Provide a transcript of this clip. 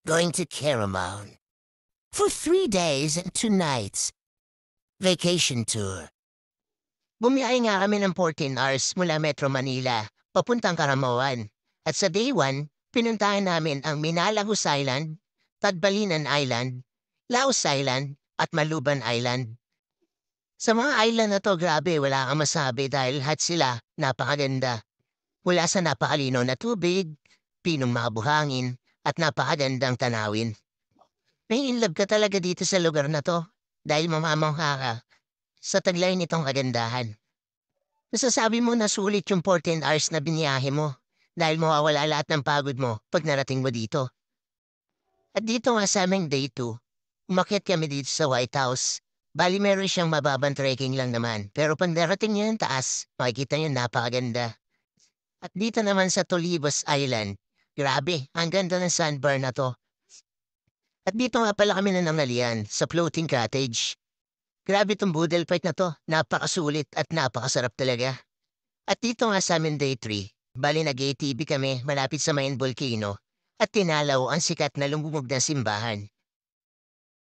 going to Caramount for 3 days and 2 nights. Vacation tour. Bumiyahe nga kami ng 14 hours mula Metro Manila, papuntang Caramawan. At sa day 1, pinuntahan namin ang Minalagos Island, Tadbalinan Island, Laos Island, at Maluban Island. Sa mga island na to, grabe, wala kang masabi dahil lahat sila napakaganda. Mula sa napakalinaw na tubig, pinong mga buhangin, at napakagandang tanawin. May in love ka talaga dito sa lugar na to dahil mamamangha ka sa taglay nitong kagandahan. Masasabi mo na sulit yung 14 hours na biniyahe mo dahil mawawala lahat ng pagod mo pag narating mo dito. At dito nga sa aming day 2, umakyat kami dito sa White House. Bali meron siyang mababang trekking lang naman pero pag narating niyo yung taas, makikita niyo napakaganda. At dito naman sa Tolibos Island, grabe, ang ganda ng sandbar na to. At dito nga pala kami nananghalian sa floating cottage. Grabe tong boodle fight na to, napakasulit at napakasarap talaga. At dito nga sa amin day 3, bali nag-ATV kami malapit sa main volcano at tinalaw ang sikat na lumubog na simbahan.